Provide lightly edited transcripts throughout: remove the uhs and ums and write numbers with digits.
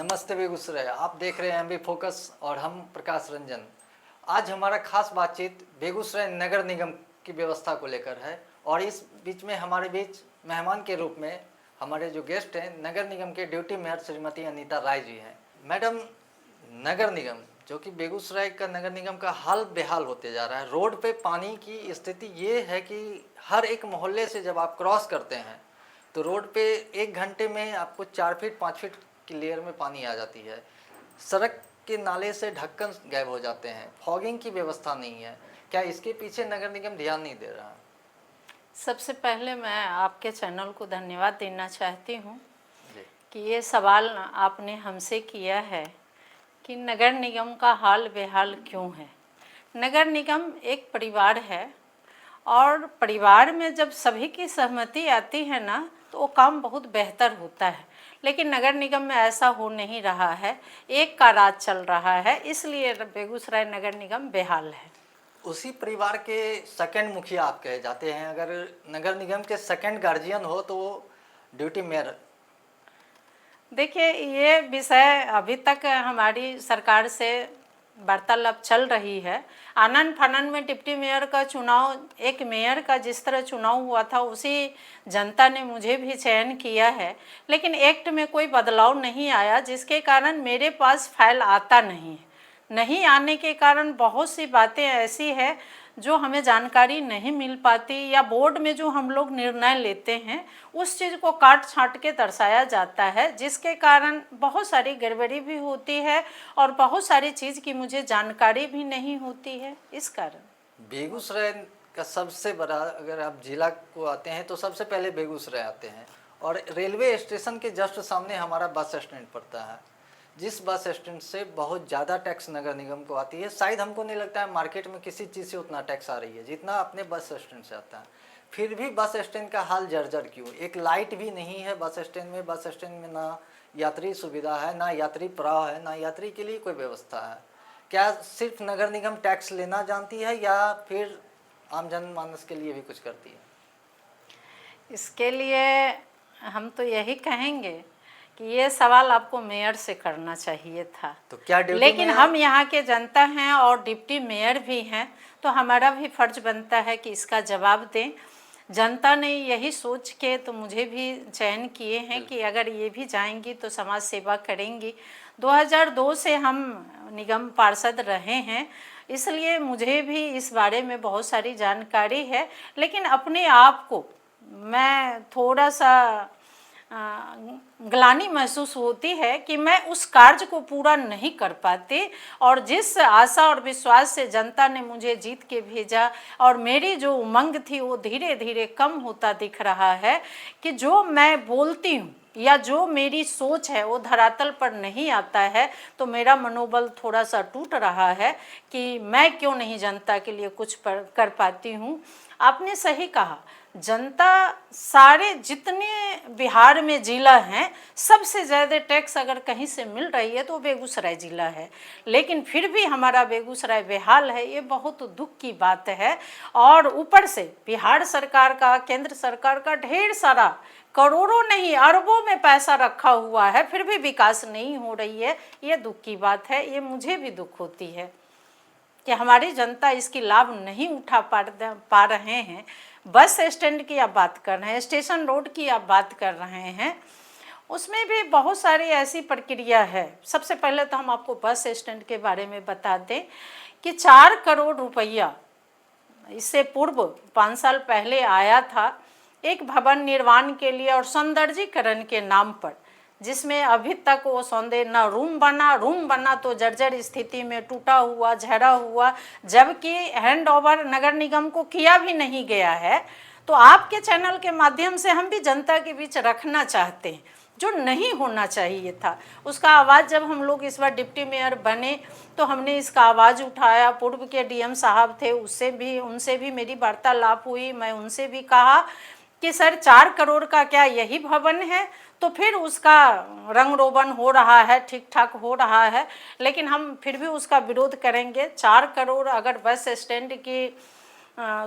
नमस्ते बेगूसराय, आप देख रहे हैं एमबी फोकस और हम प्रकाश रंजन। आज हमारा खास बातचीत बेगूसराय नगर निगम की व्यवस्था को लेकर है और इस बीच में हमारे बीच मेहमान के रूप में हमारे जो गेस्ट हैं नगर निगम के ड्यूटी मेयर श्रीमती अनीता राय जी हैं। मैडम, नगर निगम जो कि बेगूसराय का नगर निगम का हाल बेहाल होते जा रहा है। रोड पे पानी की स्थिति ये है कि हर एक मोहल्ले से जब आप क्रॉस करते हैं तो रोड पे 1 घंटे में आपको 4 फीट 5 फीट की लेयर में पानी आ जाती है। सड़क के नाले से ढक्कन गायब हो जाते हैं। फॉगिंग की व्यवस्था नहीं है। क्या इसके पीछे नगर निगम ध्यान नहीं दे रहा? सबसे पहले मैं आपके चैनल को धन्यवाद देना चाहती हूँ कि ये सवाल आपने हमसे किया है कि नगर निगम का हाल बेहाल क्यों है। नगर निगम एक परिवार है और परिवार में जब सभी की सहमति आती है ना तो वो काम बहुत बेहतर होता है, लेकिन नगर निगम में ऐसा हो नहीं रहा है। एक का राज चल रहा है, इसलिए बेगूसराय नगर निगम बेहाल है। उसी परिवार के सेकंड मुखिया आप कहे जाते हैं। अगर नगर निगम के सेकंड गार्जियन हो तो वो ड्यूटी मेयर। देखिए, ये विषय अभी तक हमारी सरकार से वार्तालाप चल रही है। आनन फानन में डिप्टी मेयर का चुनाव, एक मेयर का जिस तरह चुनाव हुआ था उसी जनता ने मुझे भी चयन किया है, लेकिन एक्ट में कोई बदलाव नहीं आया, जिसके कारण मेरे पास फाइल आता नहीं आने के कारण बहुत सी बातें ऐसी है जो हमें जानकारी नहीं मिल पाती, या बोर्ड में जो हम लोग निर्णय लेते हैं उस चीज़ को काट छाँट के दर्शाया जाता है, जिसके कारण बहुत सारी गड़बड़ी भी होती है और बहुत सारी चीज़ की मुझे जानकारी भी नहीं होती है। इस कारण बेगूसराय का सबसे बड़ा, अगर आप जिला को आते हैं तो सबसे पहले बेगूसराय आते हैं और रेलवे स्टेशन के जस्ट सामने हमारा बस स्टैंड पड़ता है, जिस बस स्टैंड से बहुत ज़्यादा टैक्स नगर निगम को आती है। शायद हमको नहीं लगता है मार्केट में किसी चीज़ से उतना टैक्स आ रही है जितना अपने बस स्टैंड से आता है। फिर भी बस स्टैंड का हाल जर्जर क्यों? एक लाइट भी नहीं है बस स्टैंड में। बस स्टैंड में ना यात्री सुविधा है, ना यात्री प्रवाह है, ना यात्री के लिए कोई व्यवस्था है। क्या सिर्फ नगर निगम टैक्स लेना जानती है या फिर आम जनमानस के लिए भी कुछ करती है? इसके लिए हम तो यही कहेंगे कि ये सवाल आपको मेयर से करना चाहिए था। तो क्या लेकिन हम यहाँ के जनता हैं और डिप्टी मेयर भी हैं, तो हमारा भी फर्ज बनता है कि इसका जवाब दें। जनता ने यही सोच के तो मुझे भी चयन किए हैं कि अगर ये भी जाएंगी तो समाज सेवा करेंगी। 2002 से हम निगम पार्षद रहे हैं, इसलिए मुझे भी इस बारे में बहुत सारी जानकारी है, लेकिन अपने आप को मैं थोड़ा सा ग्लानि महसूस होती है कि मैं उस कार्य को पूरा नहीं कर पाती, और जिस आशा और विश्वास से जनता ने मुझे जीत के भेजा और मेरी जो उमंग थी वो धीरे धीरे कम होता दिख रहा है कि जो मैं बोलती हूँ या जो मेरी सोच है वो धरातल पर नहीं आता है, तो मेरा मनोबल थोड़ा सा टूट रहा है कि मैं क्यों नहीं जनता के लिए कुछ कर पाती हूँ। आपने सही कहा, जनता सारे जितने बिहार में ज़िला हैं सबसे ज़्यादा टैक्स अगर कहीं से मिल रही है तो बेगूसराय ज़िला है, लेकिन फिर भी हमारा बेगूसराय बेहाल है। ये बहुत दुख की बात है। और ऊपर से बिहार सरकार का, केंद्र सरकार का ढेर सारा करोड़ों नहीं अरबों में पैसा रखा हुआ है, फिर भी विकास नहीं हो रही है। ये दुख की बात है। ये मुझे भी दुख होती है कि हमारी जनता इसकी लाभ नहीं उठा पा रहे हैं। बस स्टैंड की आप बात कर रहे हैं, स्टेशन रोड की आप बात कर रहे हैं, उसमें भी बहुत सारी ऐसी प्रक्रिया है। सबसे पहले तो हम आपको बस स्टैंड के बारे में बता दें कि 4 करोड़ रुपया इससे पूर्व 5 साल पहले आया था एक भवन निर्माण के लिए और सौंदर्यीकरण के नाम पर, जिसमें अभी तक वो सौंदर्य न रूम बना तो जर्जर स्थिति में टूटा हुआ झड़ा हुआ, जबकि हैंड ओवर नगर निगम को किया भी नहीं गया है। तो आपके चैनल के माध्यम से हम भी जनता के बीच रखना चाहते हैं, जो नहीं होना चाहिए था उसका आवाज़ जब हम लोग इस बार डिप्टी मेयर बने तो हमने इसका आवाज़ उठाया। पूर्व के डीएम साहब थे, उनसे भी मेरी वार्तालाप हुई। मैं उनसे भी कहा कि सर 4 करोड़ का क्या यही भवन है? तो फिर उसका रंग रोगन हो रहा है, ठीक ठाक हो रहा है, लेकिन हम फिर भी उसका विरोध करेंगे। 4 करोड़ अगर बस स्टैंड की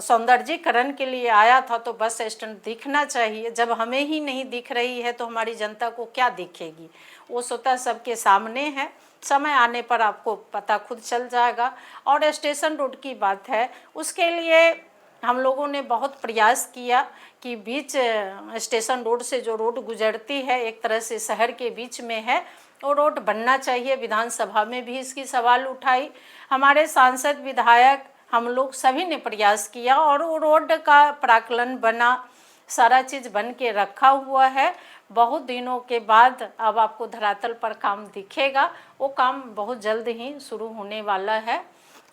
सौंदर्यीकरण के लिए आया था तो बस स्टैंड दिखना चाहिए। जब हमें ही नहीं दिख रही है तो हमारी जनता को क्या दिखेगी? वो स्वतः सबके सामने है, समय आने पर आपको पता खुद चल जाएगा। और स्टेशन रोड की बात है, उसके लिए हम लोगों ने बहुत प्रयास किया कि बीच स्टेशन रोड से जो रोड गुजरती है, एक तरह से शहर के बीच में है, वो रोड बनना चाहिए। विधानसभा में भी इसकी सवाल उठाई, हमारे सांसद विधायक हम लोग सभी ने प्रयास किया और वो रोड का प्राक्कलन बना, सारा चीज़ बन के रखा हुआ है। बहुत दिनों के बाद अब आपको धरातल पर काम दिखेगा। वो काम बहुत जल्द ही शुरू होने वाला है,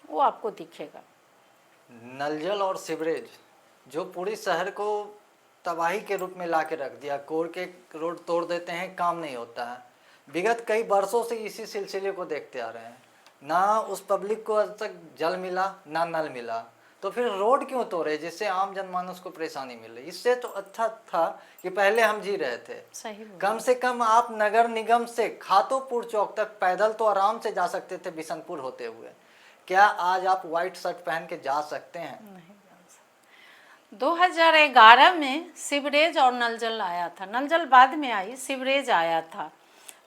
वो आपको दिखेगा। नल जल और सीवरेज जो पूरी शहर को तबाही के रूप में ला के रख दिया, कोर के रोड तोड़ देते हैं, काम नहीं होता है। विगत कई वर्षों से इसी सिलसिले को देखते आ रहे हैं, ना उस पब्लिक को आज तक जल मिला ना नल मिला, तो फिर रोड क्यों तोड़े जिससे आम जनमानस को परेशानी मिल रही। इससे तो अच्छा था कि पहले हम जी रहे थे। सही कम से कम आप नगर निगम से खातोपुर चौक तक पैदल तो आराम से जा सकते थे बिशनपुर होते हुए। क्या आज आप व्हाइट शर्ट पहन के जा सकते हैं? नहीं जा सकते। 2011 में सीवरेज और नल जल आया था, नल जल बाद में आई, सीवरेज आया था।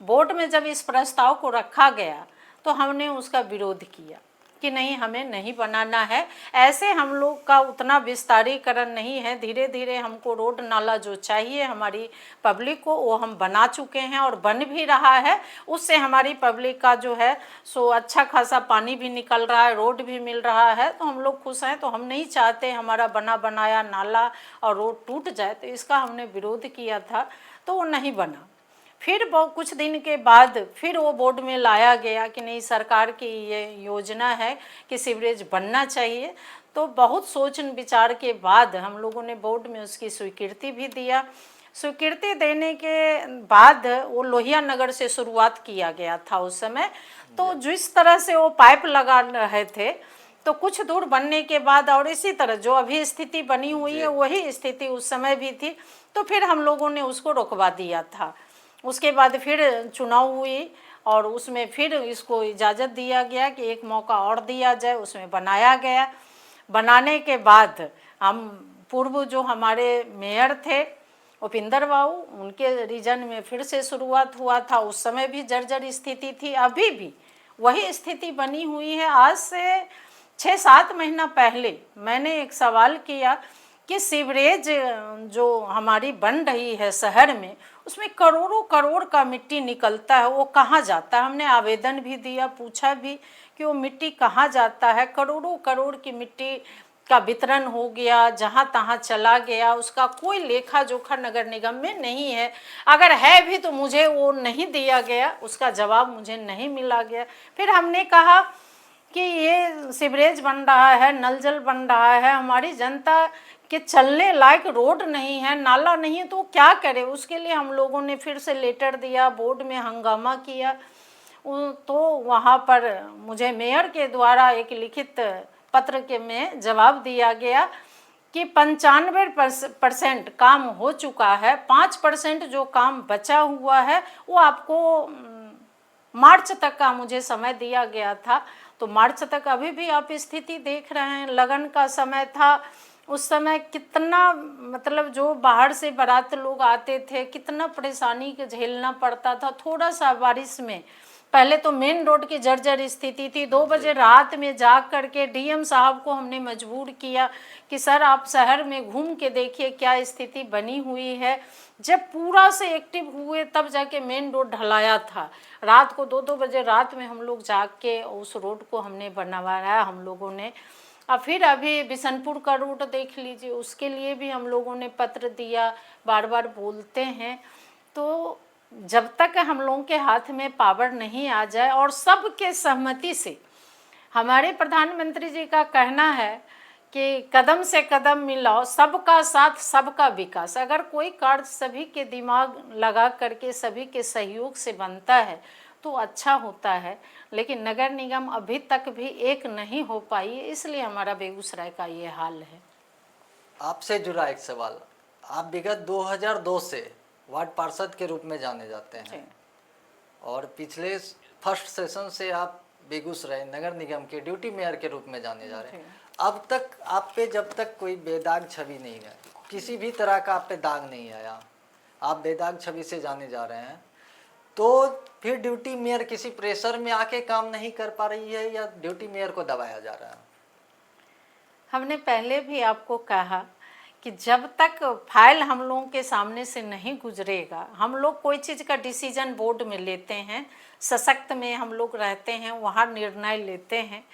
बोर्ड में जब इस प्रस्ताव को रखा गया तो हमने उसका विरोध किया कि नहीं, हमें नहीं बनाना है। ऐसे हम लोग का उतना विस्तारीकरण नहीं है, धीरे धीरे हमको रोड नाला जो चाहिए हमारी पब्लिक को वो हम बना चुके हैं और बन भी रहा है। उससे हमारी पब्लिक का जो है सो अच्छा खासा पानी भी निकल रहा है, रोड भी मिल रहा है, तो हम लोग खुश हैं। तो हम नहीं चाहते हमारा बना बनाया नाला और रोड टूट जाए, तो इसका हमने विरोध किया था, तो वो नहीं बना। फिर कुछ दिन के बाद फिर वो बोर्ड में लाया गया कि नहीं, सरकार की ये योजना है कि सीवरेज बनना चाहिए। तो बहुत सोच विचार के बाद हम लोगों ने बोर्ड में उसकी स्वीकृति भी दिया। स्वीकृति देने के बाद वो लोहिया नगर से शुरुआत किया गया था उस समय। तो जिस तरह से वो पाइप लगा रहे थे, तो कुछ दूर बनने के बाद और इसी तरह जो अभी स्थिति बनी हुई है वही स्थिति उस समय भी थी, तो फिर हम लोगों ने उसको रोकवा दिया था। उसके बाद फिर चुनाव हुई और उसमें फिर इसको इजाज़त दिया गया कि एक मौका और दिया जाए, उसमें बनाया गया। बनाने के बाद हम पूर्व जो हमारे मेयर थे उपिंदर बाबू, उनके रीजन में फिर से शुरुआत हुआ था। उस समय भी जर्जर स्थिति थी, अभी भी वही स्थिति बनी हुई है। आज से 6-7 महीना पहले मैंने एक सवाल किया कि सीवरेज जो हमारी बन रही है शहर में, उसमें करोड़ों करोड़ का मिट्टी निकलता है, वो कहाँ जाता है? हमने आवेदन भी दिया, पूछा भी कि वो मिट्टी कहाँ जाता है। करोड़ों करोड़ की मिट्टी का वितरण हो गया, जहाँ तहाँ चला गया, उसका कोई लेखा जोखा नगर निगम में नहीं है। अगर है भी तो मुझे वो नहीं दिया गया, उसका जवाब मुझे नहीं मिला गया। फिर हमने कहा कि ये सीवरेज बन रहा है, नल जल बन रहा है, हमारी जनता के चलने लायक रोड नहीं है, नाला नहीं है, तो क्या करे? उसके लिए हम लोगों ने फिर से लेटर दिया, बोर्ड में हंगामा किया। तो वहाँ पर मुझे मेयर के द्वारा एक लिखित पत्र के में जवाब दिया गया कि 95% काम हो चुका है, 5% जो काम बचा हुआ है वो आपको मार्च तक का मुझे समय दिया गया था। तो मार्च तक अभी भी आप स्थिति देख रहे हैं, लगन का समय था। उस समय कितना मतलब जो बाहर से बारात लोग आते थे, कितना परेशानी के झेलना पड़ता था। थोड़ा सा बारिश में पहले तो मेन रोड की जर्जर स्थिति थी। 2 बजे रात में जाग करके डीएम साहब को हमने मजबूर किया कि सर आप शहर में घूम के देखिए क्या स्थिति बनी हुई है। जब पूरा से एक्टिव हुए तब जाके मेन रोड ढलाया था। रात को 2-2 बजे रात में हम लोग जाग के उस रोड को हमने बनवाया हम लोगों ने। और फिर अभी बिशनपुर का रूट देख लीजिए, उसके लिए भी हम लोगों ने पत्र दिया, बार बार बोलते हैं। तो जब तक हम लोगों के हाथ में पावर नहीं आ जाए और सबके सहमति से, हमारे प्रधानमंत्री जी का कहना है कि कदम से कदम मिलाओ, सबका साथ सबका विकास। अगर कोई कार्य सभी के दिमाग लगा करके सभी के सहयोग से बनता है तो अच्छा होता है, लेकिन नगर निगम अभी तक भी एक नहीं हो पाई है, इसलिए हमारा बेगूसराय का ये हाल है। आपसे जुड़ा एक सवाल, आप विगत 2002 से वार्ड पार्षद के रूप में जाने जाते हैं और पिछले फर्स्ट सेशन से आप बेगूसराय नगर निगम के ड्यूटी मेयर के रूप में जाने जा रहे हैं। अब तक आप पे जब तक कोई बेदाग छवि नहीं है, किसी भी तरह का आप पे दाग नहीं आया, आप बेदाग छवि से जाने जा रहे हैं, तो फिर ड्यूटी मेयर किसी प्रेशर में आके काम नहीं कर पा रही है या ड्यूटी मेयर को दबाया जा रहा है? हमने पहले भी आपको कहा कि जब तक फाइल हम लोगों के सामने से नहीं गुजरेगा, हम लोग कोई चीज़ का डिसीजन बोर्ड में लेते हैं, सशक्त में हम लोग रहते हैं, वहाँ निर्णय लेते हैं,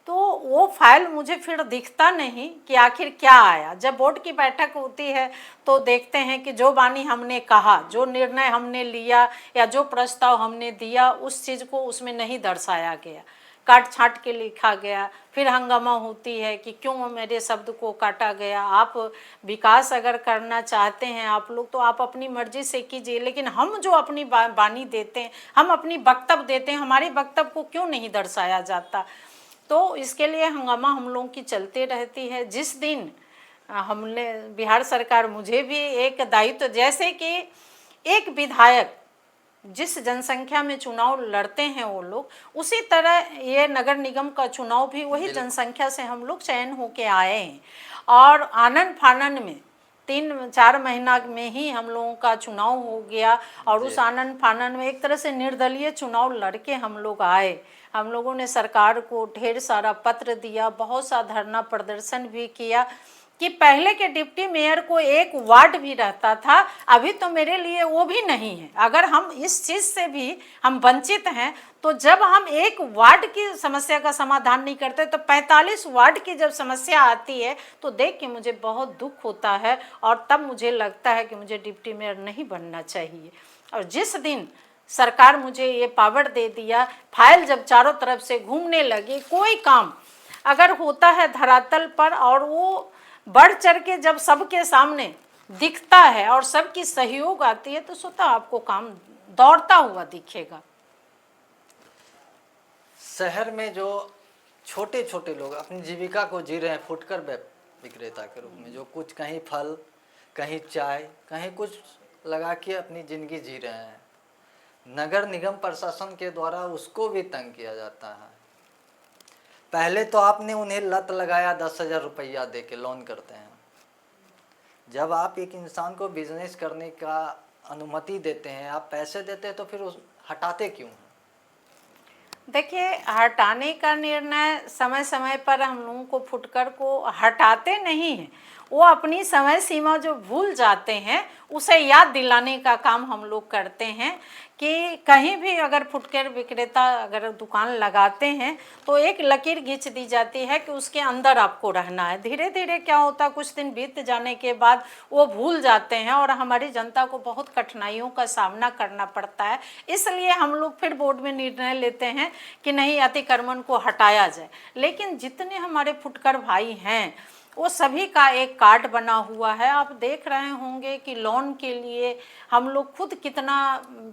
तो वो फाइल मुझे फिर दिखता नहीं कि आखिर क्या आया। जब बोर्ड की बैठक होती है तो देखते हैं कि जो बानी हमने कहा, जो निर्णय हमने लिया या जो प्रस्ताव हमने दिया, उस चीज़ को उसमें नहीं दर्शाया गया, काट छाट के लिखा गया। फिर हंगामा होती है कि क्यों मेरे शब्द को काटा गया। आप विकास अगर करना चाहते हैं आप लोग, तो आप अपनी मर्जी से कीजिए, लेकिन हम जो अपनी बानी देते हैं, हम अपनी वक्तव्य देते हैं, हमारी वक्तव्य को क्यों नहीं दर्शाया जाता। तो इसके लिए हंगामा हम लोगों की चलते रहती है। जिस दिन हमने बिहार सरकार, मुझे भी एक दायित्व, जैसे कि एक विधायक जिस जनसंख्या में चुनाव लड़ते हैं वो लोग, उसी तरह ये नगर निगम का चुनाव भी वही जनसंख्या से हम लोग चयन होके आए हैं। और आनन फानन में 3-4 महीना में ही हम लोगों का चुनाव हो गया, और उस आनन फानन में एक तरह से निर्दलीय चुनाव लड़के हम लोग आए। हम लोगों ने सरकार को ढेर सारा पत्र दिया, बहुत सा धरना प्रदर्शन भी किया कि पहले के डिप्टी मेयर को एक वार्ड भी रहता था, अभी तो मेरे लिए वो भी नहीं है। अगर हम इस चीज़ से भी हम वंचित हैं, तो जब हम एक वार्ड की समस्या का समाधान नहीं करते, तो 45 वार्ड की जब समस्या आती है तो देख के मुझे बहुत दुख होता है, और तब मुझे लगता है कि मुझे डिप्टी मेयर नहीं बनना चाहिए। और जिस दिन सरकार मुझे ये पावर दे दिया, फाइल जब चारों तरफ से घूमने लगी, कोई काम अगर होता है धरातल पर और वो बढ़ चढ़ के जब सबके सामने दिखता है और सबकी सहयोग आती है, तो स्वतः आपको काम दौड़ता हुआ दिखेगा। शहर में जो छोटे छोटे लोग अपनी जीविका को जी रहे हैं फुटकर विक्रेता के रूप में, जो कुछ कहीं फल, कहीं चाय, कहीं कुछ लगा के अपनी ज़िंदगी जी रहे हैं, नगर निगम प्रशासन के द्वारा उसको भी तंग किया जाता है। पहले तो आपने उन्हें लत लगाया 10,000 रुपया दे के लोन करते हैं। जब आप एक इंसान को बिजनेस करने का अनुमति देते हैं, आप पैसे देते हैं, तो फिर उस हटाते क्यों हैं? देखिए, हटाने का निर्णय समय समय पर हम लोगों को फुटकर को हटाते नहीं हैं, वो अपनी समय सीमा जो भूल जाते हैं उसे याद दिलाने का काम हम लोग करते हैं कि कहीं भी अगर फुटकर विक्रेता अगर दुकान लगाते हैं तो एक लकीर खींच दी जाती है कि उसके अंदर आपको रहना है। धीरे धीरे क्या होता है, कुछ दिन बीत जाने के बाद वो भूल जाते हैं और हमारी जनता को बहुत कठिनाइयों का सामना करना पड़ता है। इसलिए हम लोग फिर बोर्ड में निर्णय लेते हैं कि नहीं, अतिक्रमण को हटाया जाए। लेकिन जितने हमारे फुटकर भाई हैं वो सभी का एक कार्ड बना हुआ है। आप देख रहे होंगे कि लोन के लिए हम लोग खुद कितना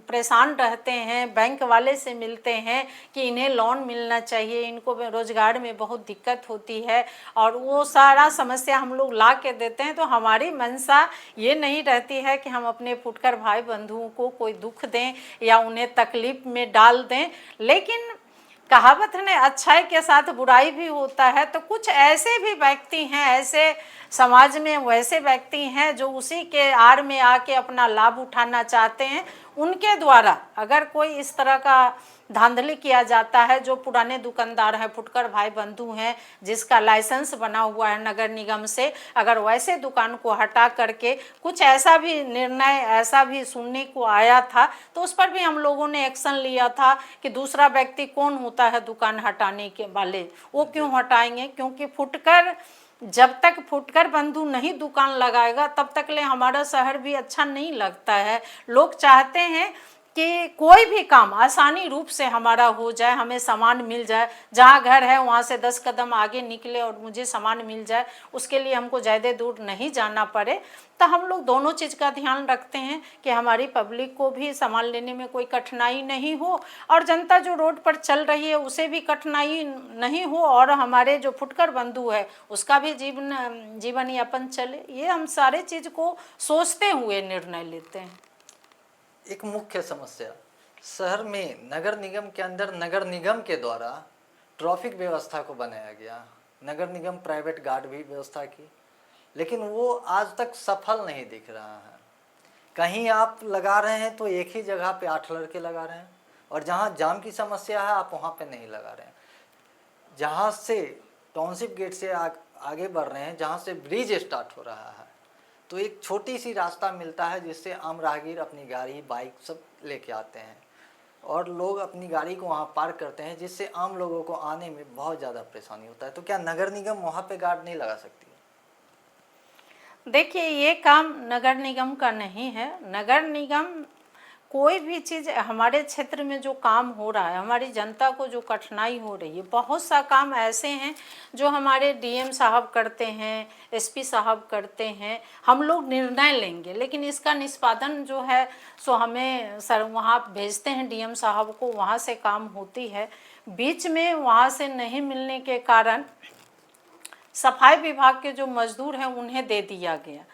परेशान रहते हैं, बैंक वाले से मिलते हैं कि इन्हें लोन मिलना चाहिए, इनको रोजगार में बहुत दिक्कत होती है, और वो सारा समस्या हम लोग ला के देते हैं। तो हमारी मंशा ये नहीं रहती है कि हम अपने फुटकर भाई बंधुओं को कोई दुख दें या उन्हें तकलीफ में डाल दें, लेकिन कहावत ने अच्छाई के साथ बुराई भी होता है। तो कुछ ऐसे भी व्यक्ति हैं, ऐसे समाज में वैसे व्यक्ति हैं जो उसी के आड़ में आके अपना लाभ उठाना चाहते हैं। उनके द्वारा अगर कोई इस तरह का धांधली किया जाता है, जो पुराने दुकानदार हैं, फुटकर भाई बंधु हैं, जिसका लाइसेंस बना हुआ है नगर निगम से, अगर वैसे दुकान को हटा करके कुछ ऐसा भी निर्णय ऐसा भी सुनने को आया था, तो उस पर भी हम लोगों ने एक्शन लिया था कि दूसरा व्यक्ति कौन होता है दुकान हटाने के वाले, वो क्यों हटाएंगे। क्योंकि फुटकर, जब तक फुटकर बंधु नहीं दुकान लगाएगा तब तक ले हमारा शहर भी अच्छा नहीं लगता है। लोग चाहते हैं कि कोई भी काम आसानी रूप से हमारा हो जाए, हमें सामान मिल जाए, जहाँ घर है वहाँ से 10 कदम आगे निकले और मुझे सामान मिल जाए, उसके लिए हमको ज़्यादा दूर नहीं जाना पड़े। तो हम लोग दोनों चीज़ का ध्यान रखते हैं कि हमारी पब्लिक को भी सामान लेने में कोई कठिनाई नहीं हो, और जनता जो रोड पर चल रही है उसे भी कठिनाई नहीं हो, और हमारे जो फुटकर बंधु है उसका भी जीवन यापन चले। ये हम सारे चीज़ को सोचते हुए निर्णय लेते हैं। एक मुख्य समस्या शहर में नगर निगम के अंदर नगर निगम के द्वारा ट्रैफिक व्यवस्था को बनाया गया, नगर निगम प्राइवेट गार्ड भी व्यवस्था की, लेकिन वो आज तक सफल नहीं दिख रहा है। कहीं आप लगा रहे हैं तो एक ही जगह पे 8 लड़के लगा रहे हैं, और जहाँ जाम की समस्या है आप वहाँ पे नहीं लगा रहे हैं। जहाँ से टाउनशिप गेट से आगे बढ़ रहे हैं, जहाँ से ब्रिज स्टार्ट हो रहा है, तो एक छोटी सी रास्ता मिलता है जिससे आम राहगीर अपनी गाड़ी बाइक सब लेके आते हैं, और लोग अपनी गाड़ी को वहाँ पार्क करते हैं, जिससे आम लोगों को आने में बहुत ज़्यादा परेशानी होता है। तो क्या नगर निगम वहाँ पे गार्ड नहीं लगा सकती है? देखिए, ये काम नगर निगम का नहीं है। नगर निगम कोई भी चीज़, हमारे क्षेत्र में जो काम हो रहा है, हमारी जनता को जो कठिनाई हो रही है, बहुत सा काम ऐसे हैं जो हमारे डीएम साहब करते हैं, एसपी साहब करते हैं। हम लोग निर्णय लेंगे, लेकिन इसका निष्पादन जो है सो हमें सर वहाँ भेजते हैं डीएम साहब को, वहाँ से काम होती है। बीच में वहाँ से नहीं मिलने के कारण सफाई विभाग के जो मजदूर हैं उन्हें दे दिया गया,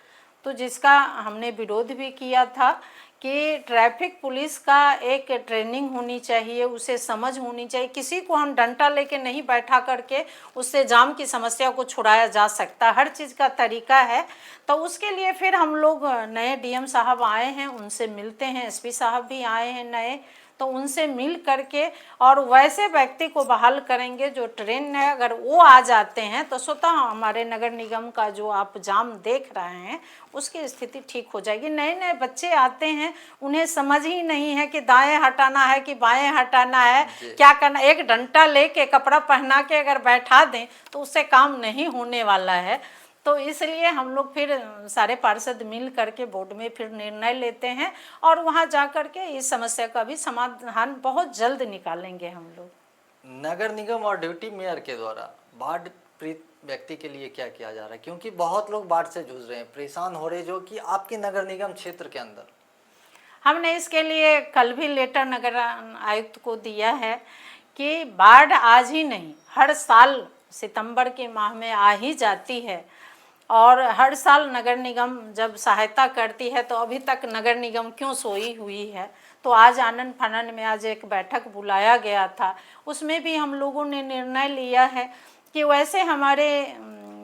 तो जिसका हमने विरोध भी किया था कि ट्रैफिक पुलिस का एक ट्रेनिंग होनी चाहिए, उसे समझ होनी चाहिए। किसी को हम डंडा लेके नहीं बैठा करके उससे जाम की समस्या को छुड़ाया जा सकता, हर चीज़ का तरीका है। तो उसके लिए फिर हम लोग नए डीएम साहब आए हैं, उनसे मिलते हैं, एसपी साहब भी आए हैं नए, तो उनसे मिल करके और वैसे व्यक्ति को बहाल करेंगे जो ट्रेन है। अगर वो आ जाते हैं तो स्वतः हमारे नगर निगम का जो आप जाम देख रहे हैं उसकी स्थिति ठीक हो जाएगी। नए नए बच्चे आते हैं, उन्हें समझ ही नहीं है कि दाएं हटाना है कि बाएं हटाना है, क्या करना। एक डंडा लेके कपड़ा पहना के अगर बैठा दें तो उससे काम नहीं होने वाला है। तो इसलिए हम लोग फिर सारे पार्षद मिल करके बोर्ड में फिर निर्णय लेते हैं, और वहाँ जा करके इस समस्या का भी समाधान बहुत जल्द निकालेंगे हम लोग। नगर निगम और डिप्टी मेयर के द्वारा बाढ़ पीड़ित व्यक्ति के लिए क्या किया जा रहा है? क्योंकि बहुत लोग बाढ़ से जूझ रहे हैं, परेशान हो रहे हैं, जो कि आपके नगर निगम क्षेत्र के अंदर। हमने इसके लिए कल भी लेटर नगर आयुक्त को दिया है कि बाढ़ आज ही नहीं, हर साल सितंबर के माह में आ ही जाती है, और हर साल नगर निगम जब सहायता करती है, तो अभी तक नगर निगम क्यों सोई हुई है। तो आज आनन फानन में आज एक बैठक बुलाया गया था, उसमें भी हम लोगों ने निर्णय लिया है कि वैसे हमारे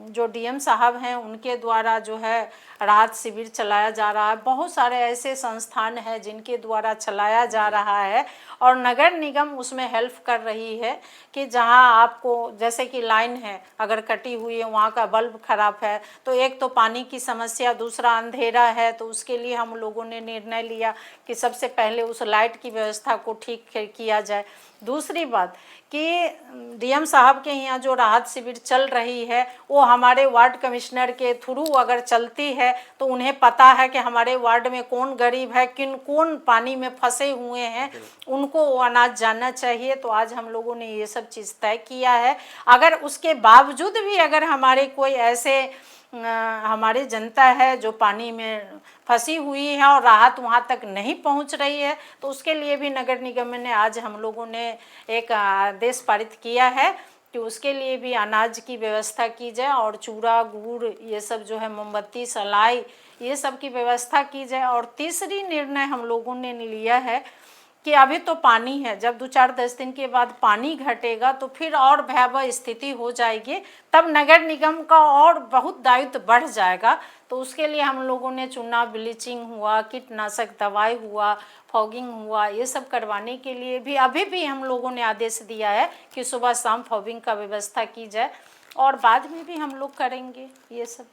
जो डीएम साहब हैं उनके द्वारा जो है राहत शिविर चलाया जा रहा है। बहुत सारे ऐसे संस्थान हैं जिनके द्वारा चलाया जा रहा है, और नगर निगम उसमें हेल्प कर रही है कि जहां आपको जैसे कि लाइन है अगर कटी हुई है, वहां का बल्ब खराब है, तो एक तो पानी की समस्या, दूसरा अंधेरा है, तो उसके लिए हम लोगों ने निर्णय लिया कि सबसे पहले उस लाइट की व्यवस्था को ठीक किया जाए। दूसरी बात कि डीएम साहब के यहाँ जो राहत शिविर चल रही है वो हमारे वार्ड कमिश्नर के थ्रू अगर चलती है तो उन्हें पता है कि हमारे वार्ड में कौन गरीब है, कौन पानी में फंसे हुए हैं, उनको वो अनाज जाना चाहिए। तो आज हम लोगों ने ये सब चीज़ तय किया है। अगर उसके बावजूद भी अगर हमारे कोई ऐसे हमारी जनता है जो पानी में फंसी हुई है और राहत वहाँ तक नहीं पहुँच रही है, तो उसके लिए भी नगर निगम ने आज हम लोगों ने एक आदेश पारित किया है कि उसके लिए भी अनाज की व्यवस्था की जाए, और चूड़ा गुड़ ये सब जो है, मोमबत्ती सलाई ये सब की व्यवस्था की जाए। और तीसरी निर्णय हम लोगों ने लिया है कि अभी तो पानी है, जब 2-4-10 दिन के बाद पानी घटेगा तो फिर और भयावह स्थिति हो जाएगी, तब नगर निगम का और बहुत दायित्व बढ़ जाएगा। तो उसके लिए हम लोगों ने चूना, ब्लीचिंग हुआ, कीटनाशक दवाई हुआ, फॉगिंग हुआ, ये सब करवाने के लिए भी अभी भी हम लोगों ने आदेश दिया है कि सुबह शाम फॉगिंग का व्यवस्था की जाए, और बाद में भी हम लोग करेंगे ये सब।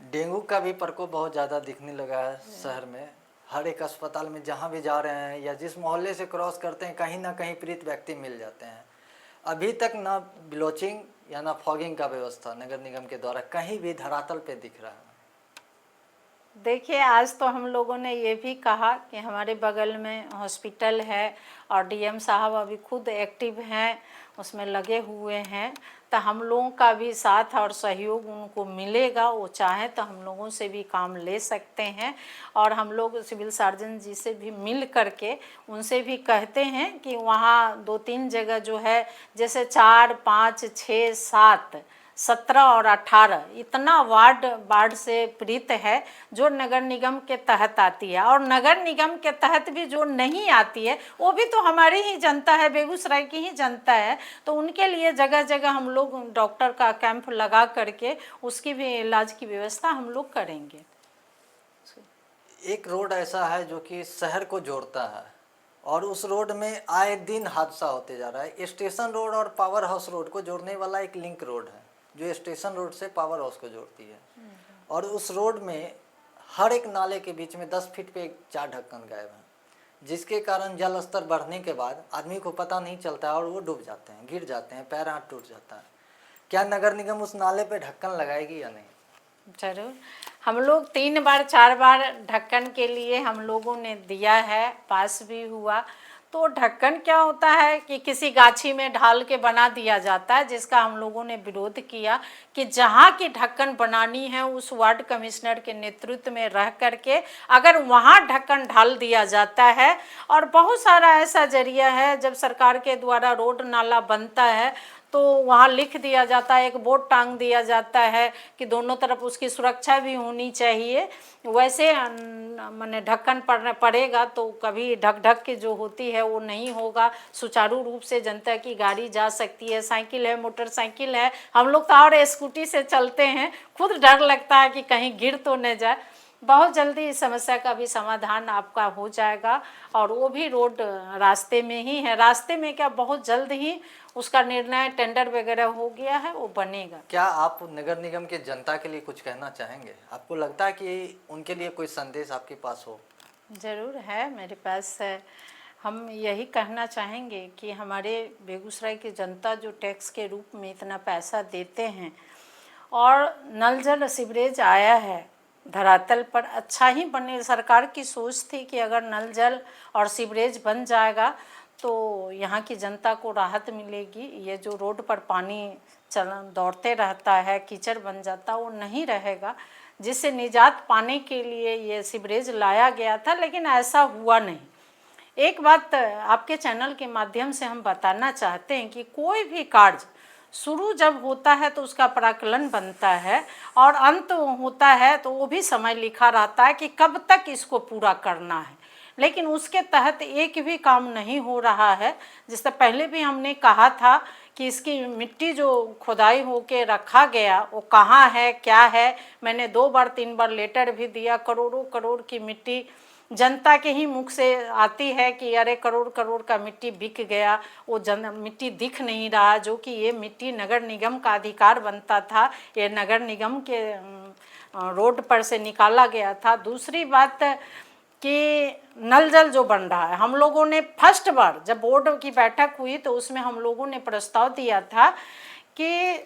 डेंगू का भी प्रकोप बहुत ज़्यादा दिखने लगा है शहर में। हर एक अस्पताल में जहाँ भी जा रहे हैं या जिस मोहल्ले से क्रॉस करते हैं, कहीं ना कहीं पीड़ित व्यक्ति मिल जाते हैं। अभी तक ना ब्लोचिंग या ना फॉगिंग का व्यवस्था नगर निगम के द्वारा कहीं भी धरातल पे दिख रहा है। देखिए, आज तो हम लोगों ने ये भी कहा कि हमारे बगल में हॉस्पिटल है और डीएम साहब अभी खुद एक्टिव हैं, उसमें लगे हुए हैं, तो हम लोगों का भी साथ और सहयोग उनको मिलेगा। वो चाहें तो हम लोगों से भी काम ले सकते हैं, और हम लोग सिविल सर्जन जी से भी मिल करके उनसे भी कहते हैं कि वहाँ 2-3 जगह जो है, जैसे 4, 5, 6, 7 17 और 18 इतना वार्ड से पीड़ित है जो नगर निगम के तहत आती है। और नगर निगम के तहत भी जो नहीं आती है वो भी तो हमारी ही जनता है, बेगूसराय की ही जनता है। तो उनके लिए जगह जगह हम लोग डॉक्टर का कैंप लगा करके उसकी भी इलाज की व्यवस्था हम लोग करेंगे। एक रोड ऐसा है जो कि शहर को जोड़ता है और उस रोड में आए दिन हादसा होते जा रहा है। स्टेशन रोड और पावर हाउस रोड को जोड़ने वाला एक लिंक रोड है जो स्टेशन रोड से पावर हाउस को जोड़ती है। और उस रोड में हर एक नाले के बीच में 10 फीट पे 4 ढक्कन गायब हैं, जिसके कारण जल स्तर बढ़ने के बाद आदमी को पता नहीं चलता है और वो डूब जाते हैं, गिर जाते हैं, पैर हाथ टूट जाता है। क्या नगर निगम उस नाले पे ढक्कन लगाएगी या नहीं? जरूर, हम लोग 3 बार 4 बार ढक्कन के लिए हम लोगों ने दिया है, पास भी हुआ। तो ढक्कन क्या होता है कि किसी गाछी में ढाल के बना दिया जाता है, जिसका हम लोगों ने विरोध किया कि जहाँ की ढक्कन बनानी है उस वार्ड कमिश्नर के नेतृत्व में रह करके अगर वहाँ ढक्कन ढाल दिया जाता है। और बहुत सारा ऐसा जरिया है, जब सरकार के द्वारा रोड नाला बनता है तो वहाँ लिख दिया जाता है, एक बोर्ड टांग दिया जाता है कि दोनों तरफ उसकी सुरक्षा भी होनी चाहिए। वैसे माने ढक्कन पड़ेगा तो कभी ढक ढक के जो होती है वो नहीं होगा, सुचारू रूप से जनता की गाड़ी जा सकती है, साइकिल है, मोटरसाइकिल है। हम लोग तो और स्कूटी से चलते हैं, खुद डर लगता है कि कहीं गिर तो न जाए। बहुत जल्दी इस समस्या का भी समाधान आपका हो जाएगा और वो भी रोड रास्ते में ही है। रास्ते में क्या, बहुत जल्द ही उसका निर्णय, टेंडर वगैरह हो गया है, वो बनेगा। क्या आप नगर निगम के जनता के लिए कुछ कहना चाहेंगे? आपको लगता है कि उनके लिए कोई संदेश आपके पास हो? ज़रूर है, मेरे पास है। हम यही कहना चाहेंगे कि हमारे बेगूसराय की जनता जो टैक्स के रूप में इतना पैसा देते हैं और नल जल सीवरेज आया है धरातल पर, अच्छा ही बने। सरकार की सोच थी कि अगर नल जल और सीवरेज बन जाएगा तो यहाँ की जनता को राहत मिलेगी। ये जो रोड पर पानी दौड़ते रहता है, कीचड़ बन जाता, वो नहीं रहेगा, जिससे निजात पाने के लिए ये सीवरेज लाया गया था, लेकिन ऐसा हुआ नहीं। एक बात आपके चैनल के माध्यम से हम बताना चाहते हैं कि कोई भी कार्य शुरू जब होता है तो उसका प्राक्कलन बनता है और अंत होता है तो वो भी समय लिखा रहता है कि कब तक इसको पूरा करना है। लेकिन उसके तहत एक भी काम नहीं हो रहा है। जिससे पहले भी हमने कहा था कि इसकी मिट्टी जो खुदाई होके रखा गया वो कहाँ है, क्या है। मैंने 2 बार 3 बार लेटर भी दिया। करोड़ों करोड़ की मिट्टी जनता के ही मुख से आती है कि अरे करोड़ करोड़ का मिट्टी बिक गया, वो मिट्टी दिख नहीं रहा, जो कि ये मिट्टी नगर निगम का अधिकार बनता था, ये नगर निगम के रोड पर से निकाला गया था। दूसरी बात कि नल जल जो बन रहा है, हम लोगों ने फर्स्ट बार जब बोर्ड की बैठक हुई तो उसमें हम लोगों ने प्रस्ताव दिया था कि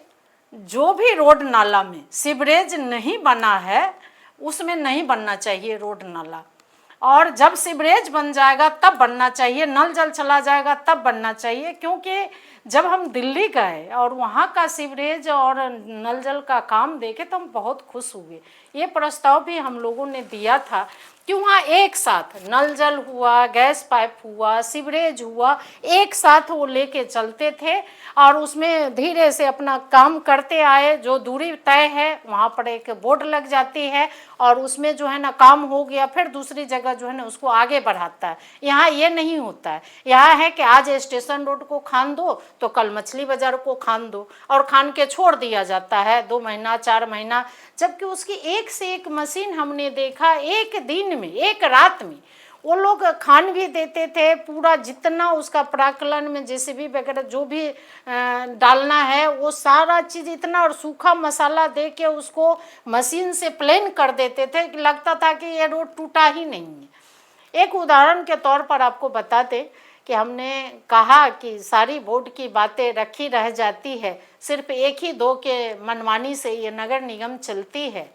जो भी रोड नाला में सीवरेज नहीं बना है उसमें नहीं बनना चाहिए रोड नाला, और जब सीवरेज बन जाएगा तब बनना चाहिए, नल जल चला जाएगा तब बनना चाहिए। क्योंकि जब हम दिल्ली गए और वहाँ का सीवरेज और नल जल का काम देखे तो हम बहुत खुश हुए। ये प्रस्ताव भी हम लोगों ने दिया था कि वहाँ एक साथ नल जल हुआ, गैस पाइप हुआ, सीवरेज हुआ, एक साथ वो लेके चलते थे और उसमें धीरे से अपना काम करते आए। जो दूरी तय है वहाँ पर एक बोर्ड लग जाती है और उसमें जो है ना काम हो गया, फिर दूसरी जगह जो है ना उसको आगे बढ़ाता है। यहाँ ये नहीं होता है। यहाँ है कि आज स्टेशन रोड को खान दो तो कल मछली बाजार को खान दो, और खान के छोड़ दिया जाता है 2 महीना 4 महीना। जबकि उसकी एक से एक मशीन हमने देखा, एक दिन में, एक रात में वो लोग खान भी देते थे। पूरा जितना उसका प्राक्कलन में जेसीबी वगैरह जो भी डालना है वो सारा चीज़ इतना, और सूखा मसाला दे के उसको मशीन से प्लेन कर देते थे कि लगता था कि ये रोड टूटा ही नहीं है। एक उदाहरण के तौर पर आपको बता दें कि हमने कहा कि सारी बोर्ड की बातें रखी रह जाती है, सिर्फ 1 ही 2 के मनमानी से ये नगर निगम चलती है।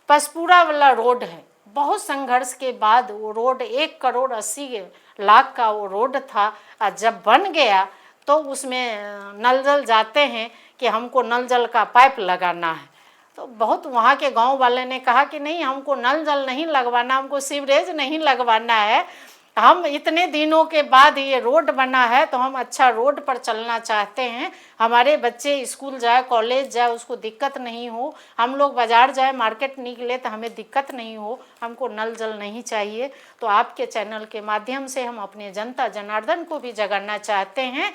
पसपुरा वाला रोड है, बहुत संघर्ष के बाद वो रोड 1,80,00,000 का वो रोड था, और जब बन गया तो उसमें नल जल जाते हैं कि हमको नल जल का पाइप लगाना है। तो बहुत वहाँ के गांव वाले ने कहा कि नहीं, हमको नल जल नहीं लगवाना, हमको सीवरेज नहीं लगवाना है, हम इतने दिनों के बाद ये रोड बना है तो हम अच्छा रोड पर चलना चाहते हैं, हमारे बच्चे स्कूल जाए, कॉलेज जाए, उसको दिक्कत नहीं हो, हम लोग बाज़ार जाए, मार्केट निकले तो हमें दिक्कत नहीं हो, हमको नल जल नहीं चाहिए। तो आपके चैनल के माध्यम से हम अपने जनता जनार्दन को भी जगाना चाहते हैं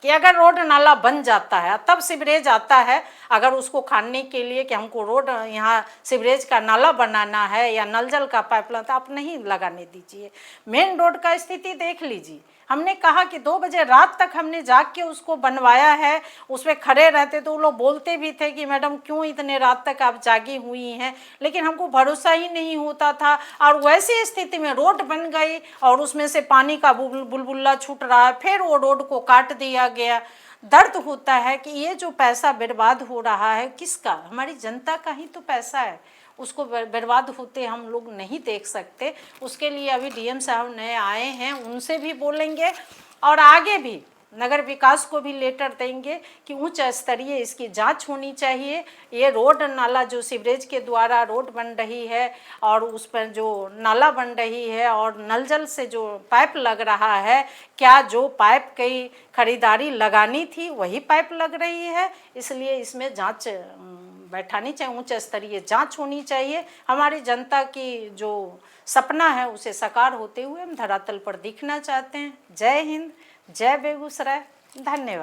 कि अगर रोड नाला बन जाता है तब सीवरेज आता है, अगर उसको खाने के लिए कि हमको रोड यहाँ सीवरेज का नाला बनाना है या नल जल का पाइपलाइन, तो आप नहीं लगाने दीजिए। मेन रोड का स्थिति देख लीजिए, हमने कहा कि 2 बजे रात तक हमने जाग के उसको बनवाया है, उस पर खड़े रहते तो वो लोग बोलते भी थे कि मैडम क्यों इतने रात तक आप जागी हुई हैं, लेकिन हमको भरोसा ही नहीं होता था। और वैसी स्थिति में रोड बन गई और उसमें से पानी का बुलबुला छूट रहा है, फिर वो रोड को काट दिया गया। दर्द होता है कि ये जो पैसा बर्बाद हो रहा है किसका, हमारी जनता का ही तो पैसा है, उसको बर्बाद होते हम लोग नहीं देख सकते। उसके लिए अभी डीएम साहब नए आए हैं, उनसे भी बोलेंगे और आगे भी नगर विकास को भी लेटर देंगे कि उच्च स्तरीय इसकी जांच होनी चाहिए। ये रोड नाला जो सीवरेज के द्वारा रोड बन रही है और उस पर जो नाला बन रही है और नल जल से जो पाइप लग रहा है, क्या जो पाइप की खरीदारी लगानी थी वही पाइप लग रही है, इसलिए इसमें जांच बैठानी चाहिए, उच्च स्तरीय जांच होनी चाहिए। हमारी जनता की जो सपना है उसे साकार होते हुए हम धरातल पर दिखना चाहते हैं। जय हिंद, जय बेगूसराय, धन्यवाद।